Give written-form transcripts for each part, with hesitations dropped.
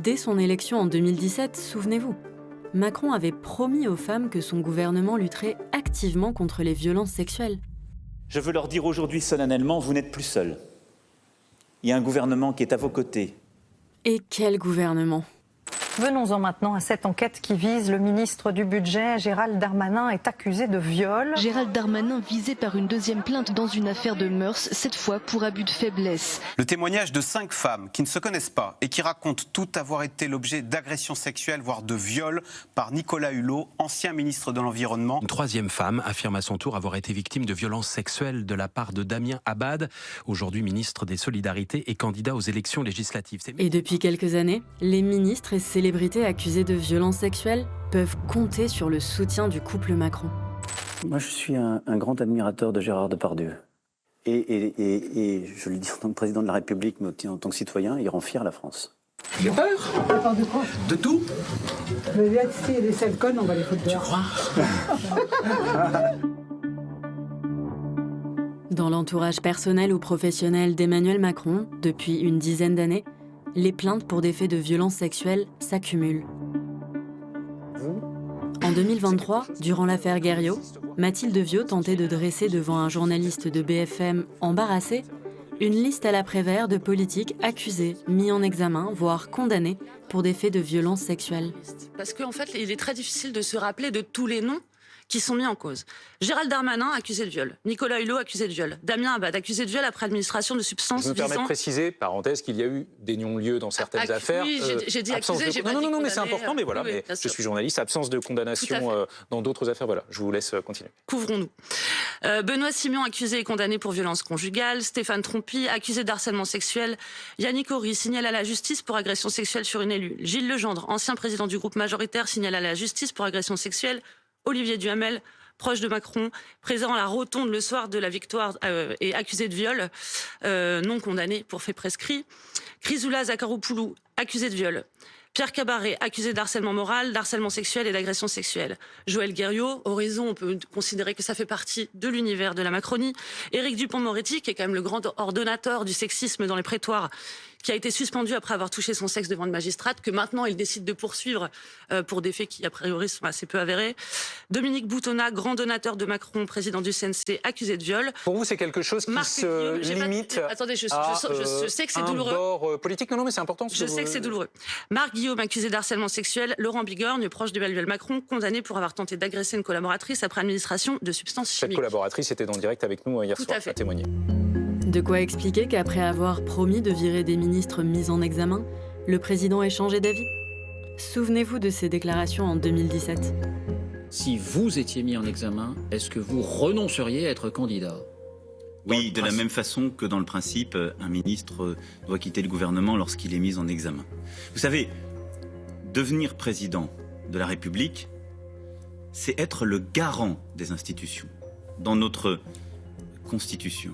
Dès son élection en 2017, souvenez-vous, Macron avait promis aux femmes que son gouvernement lutterait activement contre les violences sexuelles. Je veux leur dire aujourd'hui solennellement, vous n'êtes plus seuls. Il y a un gouvernement qui est à vos côtés. Et quel gouvernement ? Venons-en maintenant à cette enquête qui vise le ministre du Budget. Gérald Darmanin est accusé de viol. Gérald Darmanin visé par une deuxième plainte dans une affaire de mœurs, cette fois pour abus de faiblesse. Le témoignage de 5 femmes qui ne se connaissent pas et qui racontent toutes avoir été l'objet d'agressions sexuelles, voire de viols, par Nicolas Hulot, ancien ministre de l'Environnement. Une troisième femme affirme à son tour avoir été victime de violences sexuelles de la part de Damien Abad, aujourd'hui ministre des Solidarités et candidat aux élections législatives. Et depuis quelques années, les ministres et célébrités accusées de violences sexuelles peuvent compter sur le soutien du couple Macron. Moi, je suis un grand admirateur de Gérard Depardieu. Et je le dis en tant que président de la République, mais aussi en tant que citoyen, il rend fier la France. J'ai peur. T'as peur de quoi? De tout. Mais là, tu sais, il y a des sales connes, on va les foutre dehors. Tu crois? Dans l'entourage personnel ou professionnel d'Emmanuel Macron, depuis une dizaine d'années, les plaintes pour des faits de violences sexuelles s'accumulent. En 2023, durant l'affaire Guerriot, Mathilde Viau tentait de dresser devant un journaliste de BFM embarrassé une liste à la Prévert de politiques accusés, mis en examen, voire condamnés pour des faits de violences sexuelles. Parce qu'en fait, il est très difficile de se rappeler de tous les noms qui sont mis en cause. Gérald Darmanin, accusé de viol. Nicolas Hulot, accusé de viol. Damien Abad, accusé de viol après administration de substances Je me permets visant... de préciser, parenthèse, qu'il y a eu des non-lieux dans certaines affaires. Oui, j'ai dit accusé, j'ai pas dit non, mais c'est condamné, important, mais voilà, oui, mais bien je sûr. suis journaliste, absence de condamnation dans d'autres affaires, voilà, je vous laisse continuer. Couvrons-nous. Benoît Simion, accusé et condamné pour violence conjugale. Stéphane Trompy, accusé d'harcèlement sexuel. Yannick Horry, signale à la justice pour agression sexuelle sur une élue. Gilles Legendre, ancien président du groupe majoritaire, signale à la justice pour agression sexuelle. Olivier Duhamel, proche de Macron, présent à la rotonde le soir de la victoire et accusé de viol, non condamné pour fait prescrit. Chrysoula Zakharopoulou, accusé de viol. Pierre Cabaret, accusé d'harcèlement moral, d'harcèlement sexuel et d'agression sexuelle. Joël Guerriot, Horizon, on peut considérer que ça fait partie de l'univers de la Macronie. Éric Dupond-Moretti, qui est quand même le grand ordonnateur du sexisme dans les prétoires, qui a été suspendu après avoir touché son sexe devant une magistrate, que maintenant il décide de poursuivre pour des faits qui, a priori, sont assez peu avérés. Dominique Boutonnat, grand donateur de Macron, président du CNC, accusé de viol. Pour vous, c'est quelque chose qui se limite Attendez, je sais que c'est un douloureux. bord politique. Non, mais c'est important. Je sais que c'est douloureux. Marc Guillaume, accusé d'harcèlement sexuel. Laurent Bigorgne, proche d'Emmanuel Macron, condamné pour avoir tenté d'agresser une collaboratrice après administration de substances chimiques. Cette collaboratrice était en direct avec nous hier soir, à témoigner. De quoi expliquer qu'après avoir promis de virer des ministres mis en examen, le président ait changé d'avis. Souvenez-vous de ses déclarations en 2017. Si vous étiez mis en examen, est-ce que vous renonceriez à être candidat ? Oui, de la même façon que dans le principe, un ministre doit quitter le gouvernement lorsqu'il est mis en examen. Vous savez, devenir président de la République, c'est être le garant des institutions. Dans notre Constitution.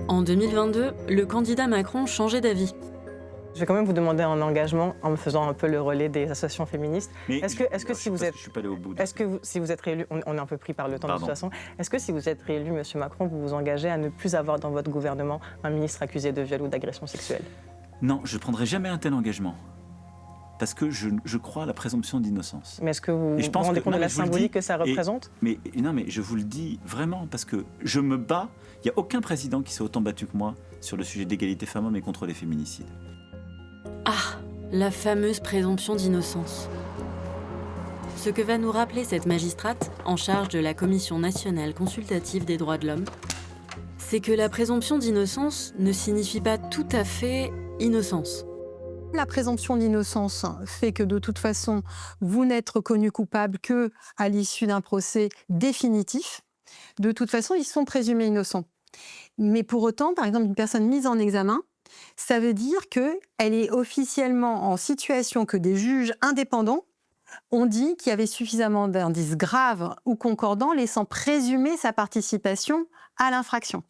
En 2022, le candidat Macron changeait d'avis. Je vais quand même vous demander un engagement en me faisant un peu le relais des associations féministes. Est-ce que si vous êtes, je suis pas allé au bout. est-ce que si vous êtes réélu, on est un peu pris par le temps de toute façon. Est-ce que si vous êtes réélu, Monsieur Macron, vous vous engagez à ne plus avoir dans votre gouvernement un ministre accusé de viol ou d'agression sexuelle? Non, je ne prendrai jamais un tel engagement. Parce que je crois à la présomption d'innocence. Mais est-ce que vous vous rendez compte de la symbolique que ça représente? Mais je vous le dis vraiment, parce que je me bats. Il n'y a aucun président qui s'est autant battu que moi sur le sujet d'égalité femmes-hommes et contre les féminicides. Ah, la fameuse présomption d'innocence. Ce que va nous rappeler cette magistrate, en charge de la Commission nationale consultative des droits de l'homme, c'est que la présomption d'innocence ne signifie pas tout à fait innocence. La présomption d'innocence fait que de toute façon, vous n'êtes reconnu coupable qu'à l'issue d'un procès définitif. De toute façon, ils sont présumés innocents. Mais pour autant, par exemple, une personne mise en examen, ça veut dire qu'elle est officiellement en situation que des juges indépendants ont dit qu'il y avait suffisamment d'indices graves ou concordants laissant présumer sa participation à l'infraction.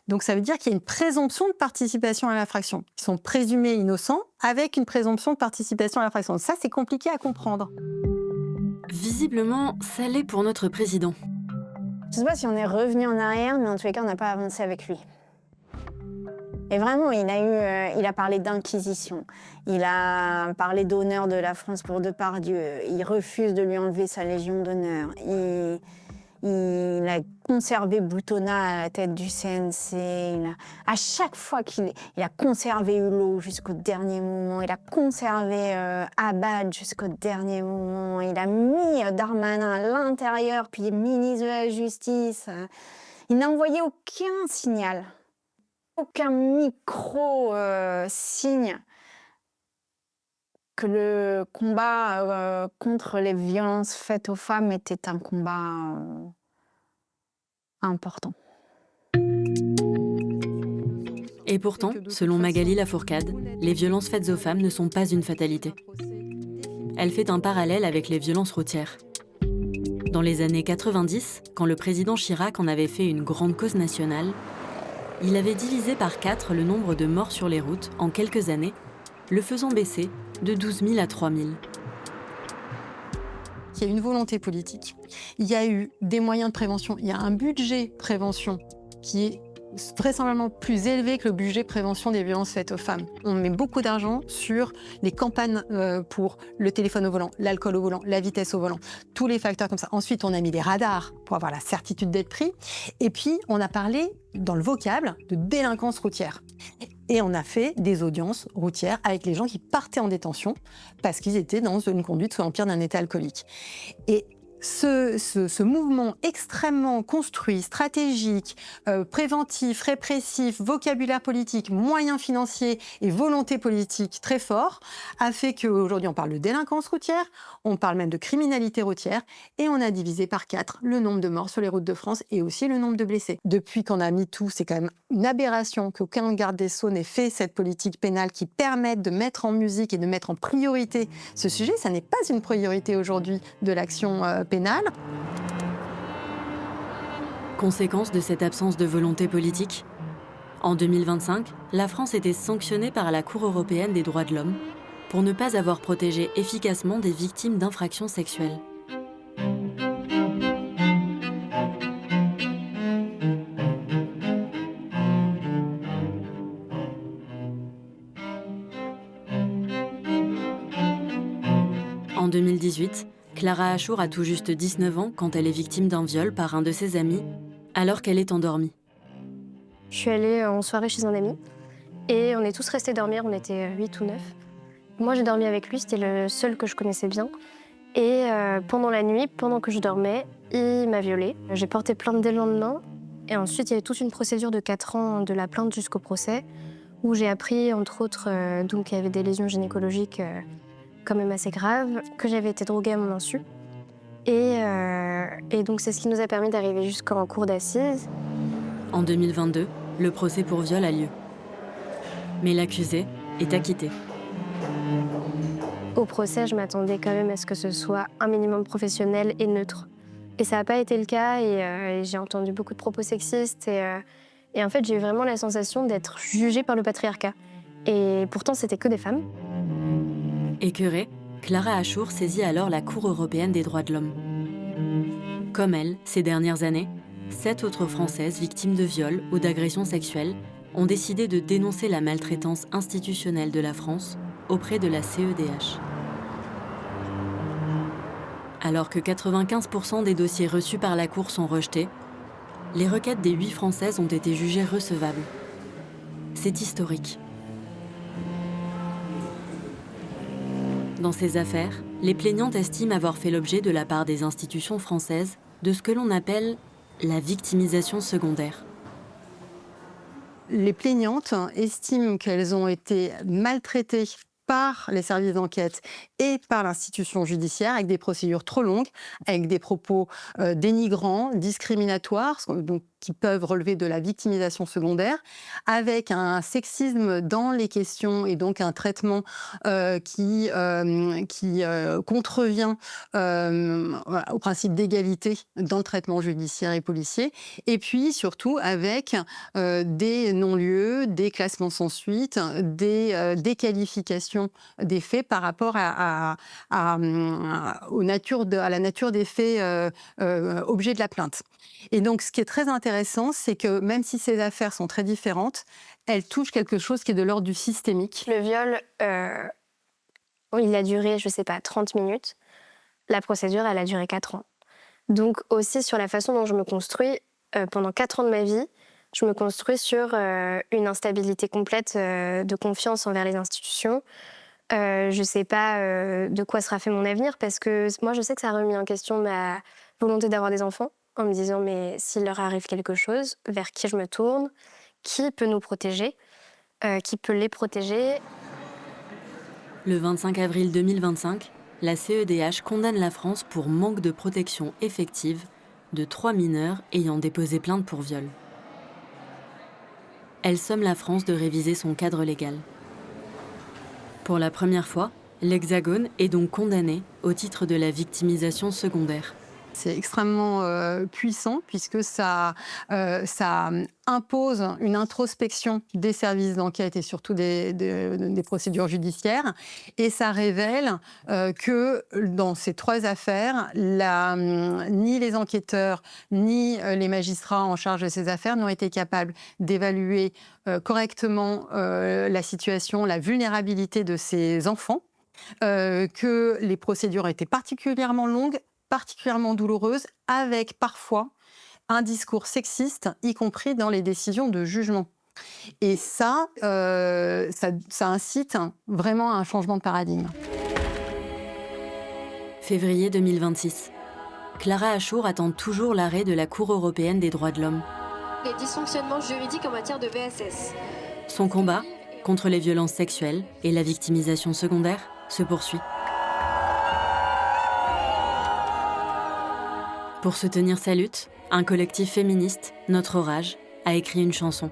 Donc ça veut dire qu'il y a une présomption de participation à l'infraction. Ils sont présumés innocents avec une présomption de participation à l'infraction. Ça, c'est compliqué à comprendre. Visiblement, ça l'est pour notre président. Je ne sais pas si on est revenu en arrière, mais en tous les cas, on n'a pas avancé avec lui. Et vraiment, il a parlé d'inquisition. Il a parlé d'honneur de la France pour Depardieu. Il refuse de lui enlever sa Légion d'honneur. Il a conservé Boutonnat à la tête du CNC. À chaque fois il a conservé Hulot jusqu'au dernier moment. Il a conservé Abad jusqu'au dernier moment. Il a mis Darmanin à l'intérieur, puis ministre de la Justice. Il n'a envoyé aucun signal, aucun micro-signe que le combat contre les violences faites aux femmes était un combat important. Et pourtant, selon Magali Lafourcade, les violences faites aux femmes ne sont pas une fatalité. Elle fait un parallèle avec les violences routières. Dans les années 90, quand le président Chirac en avait fait une grande cause nationale, il avait divisé par 4 le nombre de morts sur les routes en quelques années, le faisant baisser de 12 000 à 3 000. Il y a une volonté politique, il y a eu des moyens de prévention, il y a un budget prévention qui est vraisemblablement plus élevé que le budget prévention des violences faites aux femmes. On met beaucoup d'argent sur les campagnes pour le téléphone au volant, l'alcool au volant, la vitesse au volant, tous les facteurs comme ça. Ensuite, on a mis des radars pour avoir la certitude d'être pris. Et puis, on a parlé dans le vocable de délinquance routière. Et on a fait des audiences routières avec les gens qui partaient en détention parce qu'ils étaient dans une conduite sous l'empire d'un état alcoolique. Et ce mouvement extrêmement construit, stratégique, préventif, répressif, vocabulaire politique, moyens financiers et volonté politique très fort a fait qu'aujourd'hui on parle de délinquance routière, on parle même de criminalité routière et on a divisé par 4 le nombre de morts sur les routes de France et aussi le nombre de blessés. Depuis qu'on a mis tout, c'est quand même une aberration qu'aucun garde des Sceaux n'ait fait cette politique pénale qui permette de mettre en musique et de mettre en priorité ce sujet. Ça n'est pas une priorité aujourd'hui de l'action pénale. Conséquence de cette absence de volonté politique, en 2025, la France était sanctionnée par la Cour européenne des droits de l'homme pour ne pas avoir protégé efficacement des victimes d'infractions sexuelles. En 2018, Clara Achour a tout juste 19 ans quand elle est victime d'un viol par un de ses amis, alors qu'elle est endormie. Je suis allée en soirée chez un ami et on est tous restés dormir, on était 8 ou 9. Moi j'ai dormi avec lui, c'était le seul que je connaissais bien. Et pendant la nuit, pendant que je dormais, il m'a violée. J'ai porté plainte dès le lendemain et ensuite il y avait toute une procédure de 4 ans de la plainte jusqu'au procès où j'ai appris entre autres qu'il y avait des lésions gynécologiques quand même assez graves, que j'avais été droguée à mon insu. Et donc c'est ce qui nous a permis d'arriver jusqu'en cour d'assises. En 2022, le procès pour viol a lieu. Mais l'accusé est acquitté. Au procès, je m'attendais quand même à ce que ce soit un minimum professionnel et neutre. Et ça n'a pas été le cas et j'ai entendu beaucoup de propos sexistes et en fait j'ai eu vraiment la sensation d'être jugée par le patriarcat. Et pourtant c'était que des femmes. Écœurée, Clara Achour saisit alors la Cour européenne des droits de l'homme. Comme elle, ces dernières années, 7 autres Françaises victimes de viols ou d'agressions sexuelles ont décidé de dénoncer la maltraitance institutionnelle de la France auprès de la CEDH. Alors que 95% des dossiers reçus par la Cour sont rejetés, les requêtes des 8 Françaises ont été jugées recevables. C'est historique. Dans ces affaires, les plaignantes estiment avoir fait l'objet de la part des institutions françaises de ce que l'on appelle la victimisation secondaire. Les plaignantes estiment qu'elles ont été maltraitées par les services d'enquête et par l'institution judiciaire avec des procédures trop longues, avec des propos dénigrants, discriminatoires, donc qui peuvent relever de la victimisation secondaire, avec un sexisme dans les questions et donc un traitement qui contrevient au principe d'égalité dans le traitement judiciaire et policier, et puis surtout avec des non-lieux, des classements sans suite, des déqualifications des faits par rapport à la nature des faits objets de la plainte. Et donc ce qui est très intéressant, intéressant, c'est que même si ces affaires sont très différentes, elles touchent quelque chose qui est de l'ordre du systémique. Le viol, il a duré, je sais pas, 30 minutes. La procédure, elle a duré 4 ans. Donc aussi sur la façon dont je me construis, pendant 4 ans de ma vie, je me construis sur une instabilité complète de confiance envers les institutions. Je ne sais pas de quoi sera fait mon avenir parce que moi, je sais que ça a remis en question ma volonté d'avoir des enfants en me disant mais s'il leur arrive quelque chose, vers qui je me tourne, qui peut nous protéger, qui peut les protéger. Le 25 avril 2025, la CEDH condamne la France pour manque de protection effective de 3 mineurs ayant déposé plainte pour viol. Elle somme la France de réviser son cadre légal. Pour la première fois, l'Hexagone est donc condamné au titre de la victimisation secondaire. C'est extrêmement puissant puisque ça impose une introspection des services d'enquête et surtout des procédures judiciaires. Et ça révèle que dans ces 3 affaires, ni les enquêteurs ni les magistrats en charge de ces affaires n'ont été capables d'évaluer correctement la situation, la vulnérabilité de ces enfants, que les procédures étaient particulièrement longues, particulièrement douloureuse, avec parfois un discours sexiste, y compris dans les décisions de jugement. Et ça incite vraiment à un changement de paradigme. Février 2026. Clara Achour attend toujours l'arrêt de la Cour européenne des droits de l'homme. Les dysfonctionnements juridiques en matière de VSS. Son combat contre les violences sexuelles et la victimisation secondaire se poursuit. Pour soutenir sa lutte, un collectif féministe, Notre Orage, a écrit une chanson.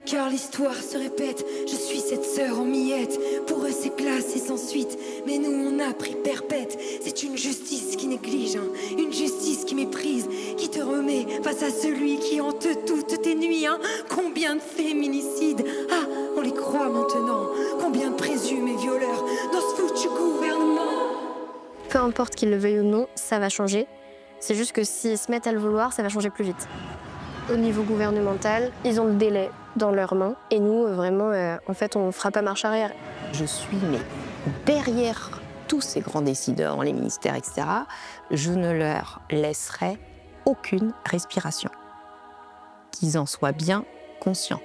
Car l'histoire se répète, je suis cette sœur en miettes. Pour eux c'est classe et sans suite, mais nous on a pris perpète. C'est une justice qui néglige, hein, une justice qui méprise, qui te remet face à celui qui hante toutes tes nuits. Hein. Combien de féminicides, ah, on les croit maintenant. Combien de présumés violeurs dans ce foutu gouvernement. Peu importe qu'ils le veuillent ou non, ça va changer. C'est juste que s'ils se mettent à le vouloir, ça va changer plus vite. Au niveau gouvernemental, ils ont le délai dans leurs mains. Et nous, vraiment, en fait, on ne fera pas marche arrière. Je suis derrière tous ces grands décideurs dans les ministères, etc. Je ne leur laisserai aucune respiration. Qu'ils en soient bien conscients.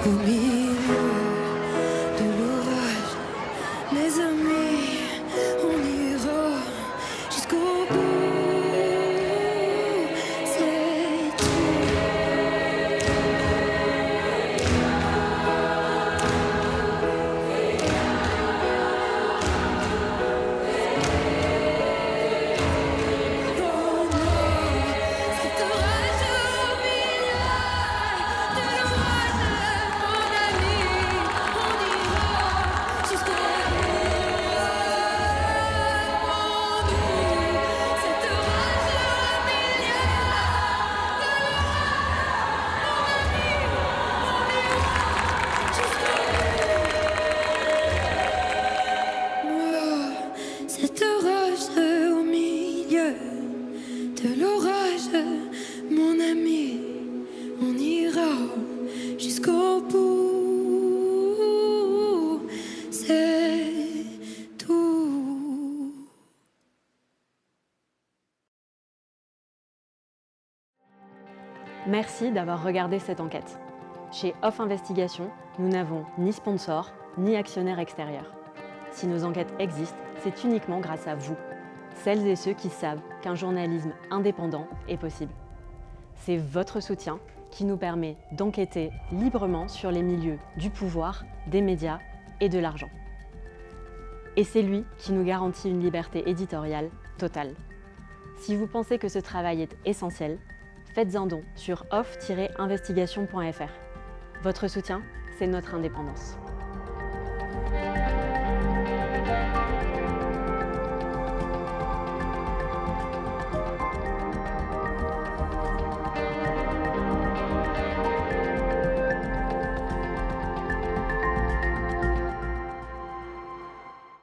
Au milieu de l'orage, mes amis, on ira jusqu'au bout. C'est tout. Cet orage au milieu de l'orage, mon ami, on ira jusqu'au bout. C'est tout. Merci d'avoir regardé cette enquête. Chez Off Investigation, nous n'avons ni sponsor, ni actionnaire extérieur. Si nos enquêtes existent, c'est uniquement grâce à vous, celles et ceux qui savent qu'un journalisme indépendant est possible. C'est votre soutien qui nous permet d'enquêter librement sur les milieux du pouvoir, des médias et de l'argent. Et c'est lui qui nous garantit une liberté éditoriale totale. Si vous pensez que ce travail est essentiel, faites un don sur off-investigation.fr. Votre soutien, c'est notre indépendance.